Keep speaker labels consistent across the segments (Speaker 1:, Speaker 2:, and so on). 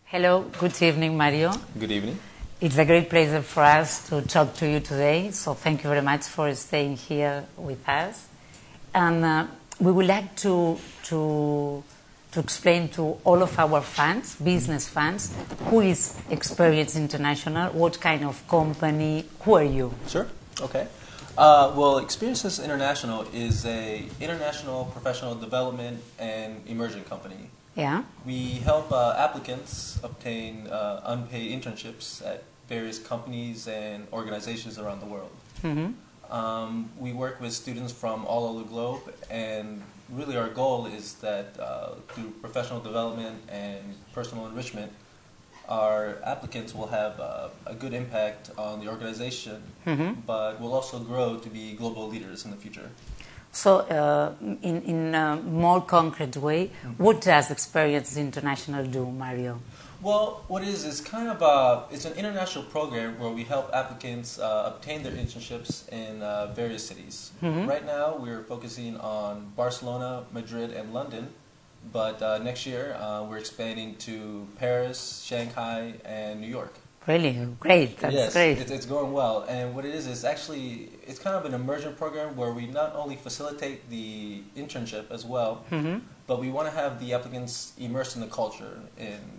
Speaker 1: Hello, good evening, Mario.
Speaker 2: Good evening.
Speaker 1: It's a great pleasure for us to talk to you today, so thank you very much for staying here with us. And we would like to explain to all of our fans, business fans, who is Experience International, what kind of company, who are you?
Speaker 2: Sure. Okay. Well, Experiences International is a international professional development and immersion company.
Speaker 1: Yeah.
Speaker 2: We help applicants obtain unpaid internships at various companies and organizations around the world. We work with students from all over the globe, and really our goal is that through professional development and personal enrichment, our applicants will have a good impact on the organization, but will also grow to be global leaders in the future.
Speaker 1: So, in a more concrete way, what does Experience International do, Mario?
Speaker 2: Well, what it is kind of it's an international program where we help applicants obtain their internships in various cities. Right now, we're focusing on Barcelona, Madrid, and London, but next year we're expanding to Paris, Shanghai, and New York.
Speaker 1: Really? Great. That's
Speaker 2: yes,
Speaker 1: great.
Speaker 2: It's going well. And what it is actually, it's kind of an immersion program where we not only facilitate the internship as well, but we want to have the applicants immersed in the culture,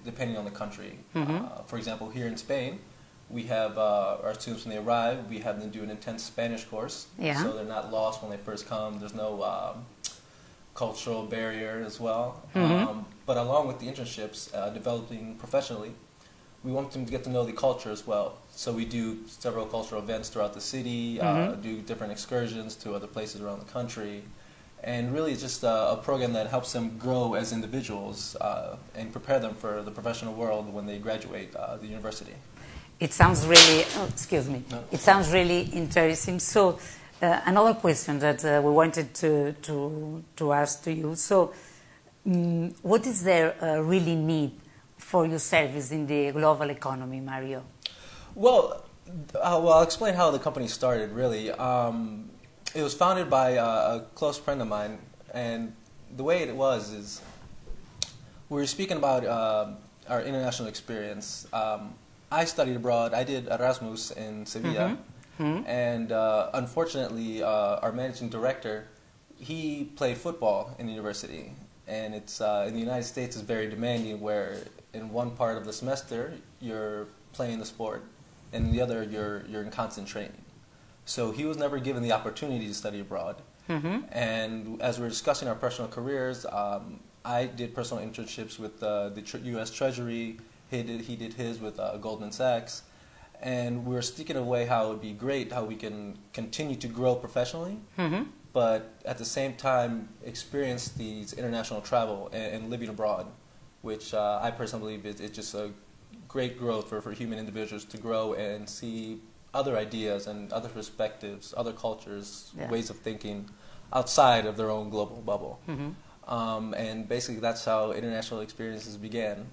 Speaker 2: depending on the country. For example, here in Spain, we have our students when they arrive, we have them do an intense Spanish course, so they're not lost when they first come. There's no cultural barrier as well. But along with the internships, developing professionally, we want them to get to know the culture as well. So we do several cultural events throughout the city, do different excursions to other places around the country. And really it's just a program that helps them grow as individuals and prepare them for the professional world when they graduate the university.
Speaker 1: It sounds really, excuse me, it sounds really interesting. So another question that we wanted to ask to you. So what is there really need for your service in the global economy, Mario?
Speaker 2: Well, I'll explain how the company started, really. It was founded by a close friend of mine, and the way it was is we were speaking about our international experience. I studied abroad. I did Erasmus in Sevilla, and unfortunately, our managing director, he played football in the university, and it's in the United States is very demanding, where in one part of the semester you're playing the sport, and in the other you're in constant training. So he was never given the opportunity to study abroad. And as we were discussing our personal careers, I did personal internships with the U.S. Treasury. He did his with Goldman Sachs, and we were speaking away how it would be great how we can continue to grow professionally, but at the same time experience these international travel and living abroad, which I personally believe is just a great growth for human individuals to grow and see other ideas and other perspectives, other cultures, ways of thinking outside of their own global bubble. And basically that's how international experiences began.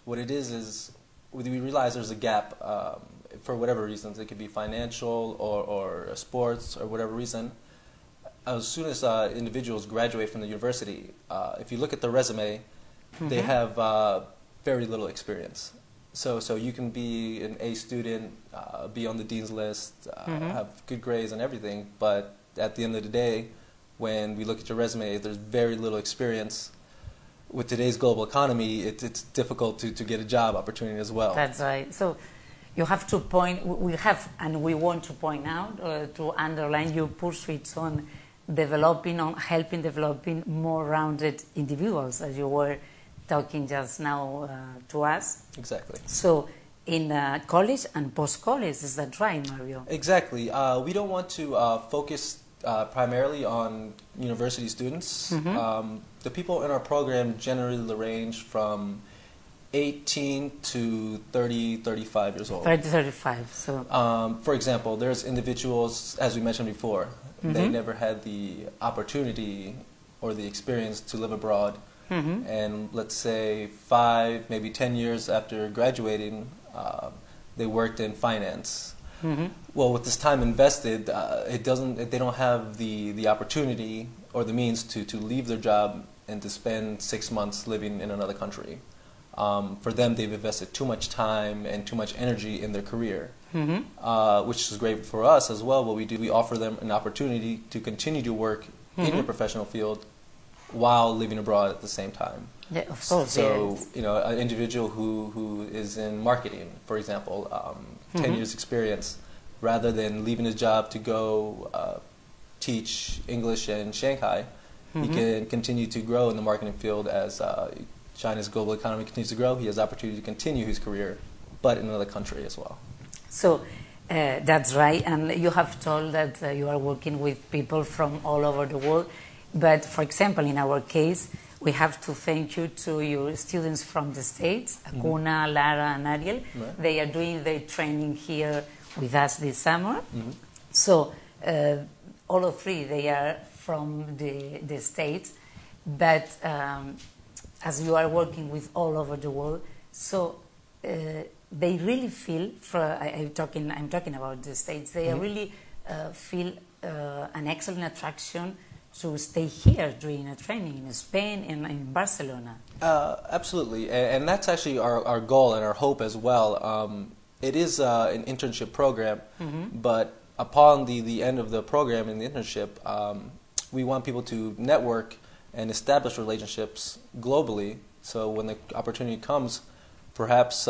Speaker 2: What it is we realize there's a gap for whatever reasons. It could be financial or sports or whatever reason. As soon as individuals graduate from the university, if you look at the resume, they have very little experience. So you can be an A student, be on the dean's list, have good grades and everything, but at the end of the day, when we look at your resume, there's very little experience. With today's global economy, it's difficult to get a job opportunity as well.
Speaker 1: That's right. So you have to point, we have, and we want to point out, to underline your pursuits on helping developing more rounded individuals, as you were talking just now to us.
Speaker 2: Exactly.
Speaker 1: So in college and post-college, is that right, Mario?
Speaker 2: Exactly. We don't want to focus primarily on university students. The people in our program generally range from 18 to 30, 35 years old.
Speaker 1: 30, 35. So.
Speaker 2: For example, there's individuals, as we mentioned before, they never had the opportunity or the experience to live abroad. And let's say 5, maybe 10 years after graduating, they worked in finance. Well, with this time invested, they don't have the opportunity or the means to leave their job and to spend 6 months living in another country. For them, they've invested too much time and too much energy in their career, which is great for us as well. What we do, we offer them an opportunity to continue to work in their professional field while living abroad at the same time.
Speaker 1: Yeah, of course.
Speaker 2: So, you know, an individual who is in marketing, for example, 10 years experience, rather than leaving his job to go teach English in Shanghai, he can continue to grow in the marketing field as China's global economy continues to grow. He has the opportunity to continue his career, but in another country as well.
Speaker 1: So that's right, and you have told that you are working with people from all over the world. But, for example, in our case, we have to thank you to your students from the States, Akuna, Lara, and Ariel.
Speaker 2: Right.
Speaker 1: They are doing their training here with us this summer. So all of three, they are from the States. But as you are working with all over the world, so they really feel, I'm talking about the States, they really feel an excellent attraction to stay here during a training in Spain and in Barcelona.
Speaker 2: Absolutely, and that's actually our goal and our hope as well. It is an internship program, but upon the end of the program and the internship, we want people to network and establish relationships globally. So when the opportunity comes, perhaps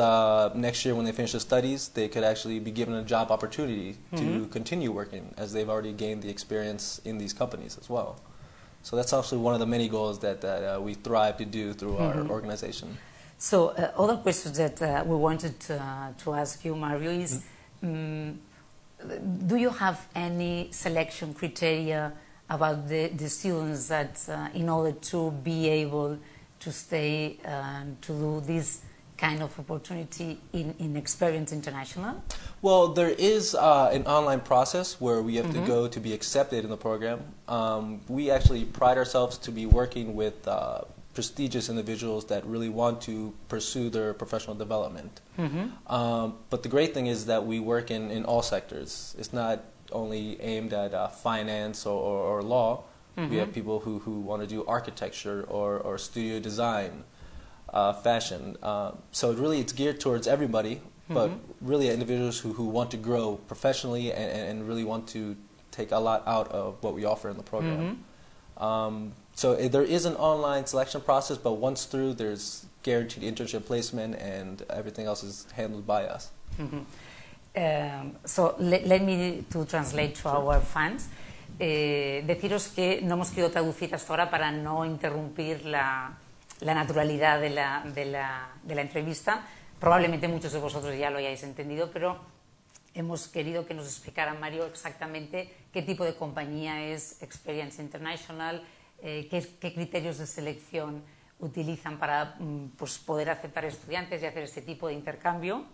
Speaker 2: next year when they finish their studies, they could actually be given a job opportunity to continue working, as they've already gained the experience in these companies as well. So that's actually one of the many goals that we thrive to do through our organization.
Speaker 1: So other questions that we wanted to ask you, Mario, is do you have any selection criteria about the students that in order to be able to stay and to do this kind of opportunity in Experience International?
Speaker 2: Well, there is an online process where we have to go to be accepted in the program. We actually pride ourselves to be working with prestigious individuals that really want to pursue their professional development. But the great thing is that we work in all sectors. It's not only aimed at finance or law. We have people who want to do architecture or studio design, fashion. So it's geared towards everybody, but really individuals who want to grow professionally and really want to take a lot out of what we offer in the program. So there is an online selection process, but once through, there's guaranteed internship placement and everything else is handled by us.
Speaker 1: So let me to translate to our fans. Deciros que no hemos querido traducir hasta ahora para no interrumpir la naturalidad de la entrevista. Probablemente muchos de vosotros ya lo hayáis entendido, pero hemos querido que nos explicara Mario exactamente qué tipo de compañía es Experience International, qué criterios de selección utilizan para pues, poder aceptar estudiantes y hacer este tipo de intercambio.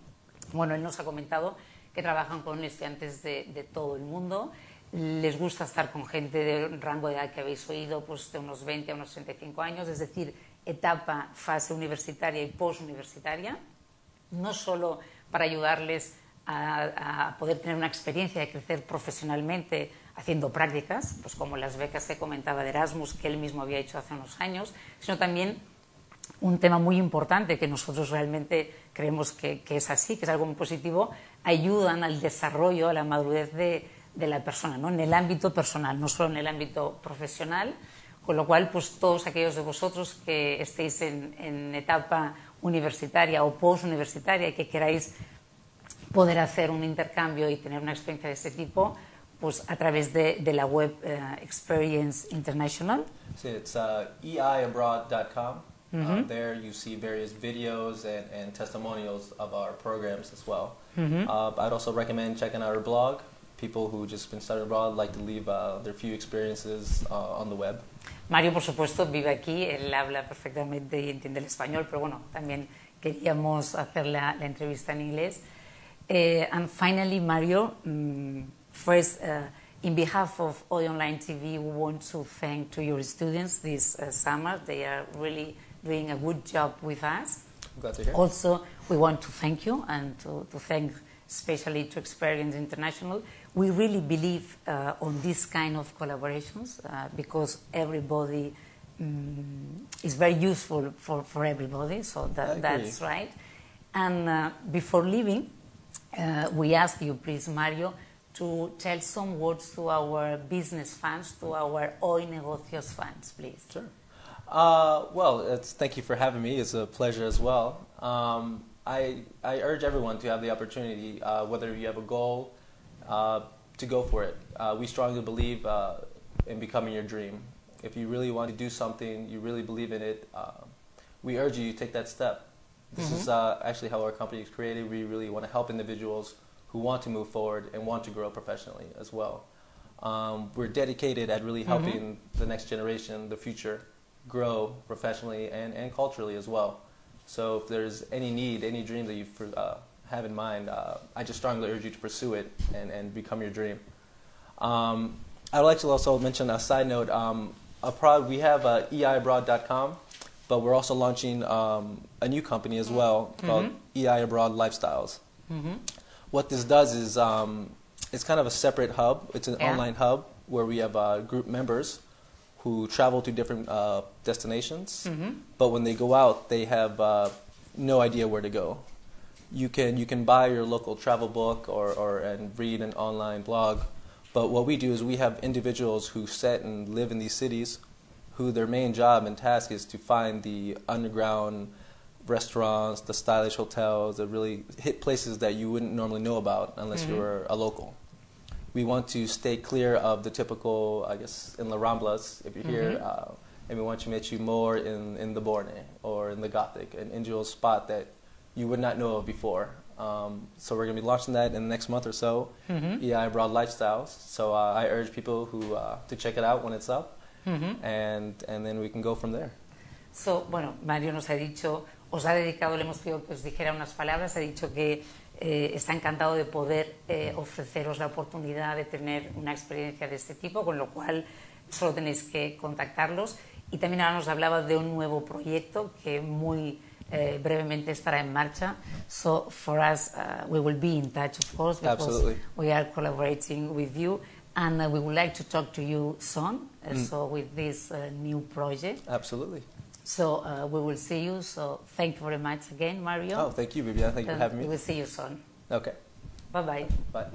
Speaker 1: Bueno, él nos ha comentado que trabajan con estudiantes de todo el mundo. Les gusta estar con gente de rango de edad que habéis oído, pues de unos 20 a unos 35 años, es decir, etapa, fase universitaria y postuniversitaria, no solo para ayudarles a poder tener una experiencia de crecer profesionalmente haciendo prácticas, pues como las becas que comentaba de Erasmus, que él mismo había hecho hace unos años, sino también un tema muy importante que nosotros realmente creemos que es así, que es algo muy positivo, ayudan al desarrollo, a la madurez de la persona, ¿no? En el ámbito personal, no solo en el ámbito profesional, con lo cual pues todos aquellos de vosotros que estéis en etapa universitaria o postuniversitaria y que queráis poder hacer un intercambio y tener una experiencia de este tipo, pues a través de la web Experience International.
Speaker 2: So it's eiabroad.com. There you see various videos and testimonials of our programs as well. I'd also recommend checking out our blog. People who just been studying abroad like to leave their few experiences on the web.
Speaker 1: Mario, por supuesto, vive aquí, él habla perfectamente y entiende el español, pero bueno, también queríamos hacer la entrevista en inglés. And finally, Mario, first, in behalf of Audio Online TV, we want to thank to your students this summer. They are really doing a good job with us.
Speaker 2: I'm glad to hear.
Speaker 1: Also, we want to thank you and to thank especially to Experience International. We really believe on this kind of collaborations because everybody is very useful for everybody, so that's right. And before leaving, we ask you, please, Mario, to tell some words to our business fans, to our Hoy Negocios fans, please.
Speaker 2: Sure. Thank you for having me. It's a pleasure as well. I urge everyone to have the opportunity, whether you have a goal, to go for it. We strongly believe in becoming your dream. If you really want to do something, you really believe in it, we urge you to take that step. This is actually how our company is created. We really want to help individuals who want to move forward and want to grow professionally as well. We're dedicated at really helping the next generation, the future, grow professionally and culturally as well. So if there's any need, any dream that you have in mind, I just strongly urge you to pursue it and become your dream. I would like to also mention a side note. We have eiabroad.com, but we're also launching a new company as well called EI Abroad Lifestyles. What this does is it's kind of a separate hub. It's an online hub where we have group members who travel to different destinations, but when they go out, they have no idea where to go. You can buy your local travel book and read an online blog, but what we do is we have individuals who sit and live in these cities, who their main job and task is to find the underground restaurants, the stylish hotels, the really hit places that you wouldn't normally know about unless you were a local. We want to stay clear of the typical, I guess, in La Ramblas, if you're here, and we want to meet you more in the Borne or in the Gothic, an individual spot that you would not know of before. So we're going to be launching that in the next month or so, EI Abroad Lifestyles. So I urge people to check it out when it's up, and then we can go from there.
Speaker 1: So, bueno, Mario nos ha dicho, os ha dedicado, le hemos pedido que os dijera unas palabras, ha dicho que está encantado de poder ofreceros la oportunidad de tener una experiencia de este tipo, con lo cual solo tenéis que contactarlos. Y también ahora nos hablaba de un nuevo proyecto que muy brevemente estará en marcha. So for us, we will be in touch, of course, because we are collaborating with you, and we would like to talk to you soon. So with this new project.
Speaker 2: Absolutely.
Speaker 1: So we will see you. So thank you very much again, Mario.
Speaker 2: Oh, thank you, Viviana. Thank you for having me.
Speaker 1: We will see you soon.
Speaker 2: Okay.
Speaker 1: Bye-bye.
Speaker 2: Bye.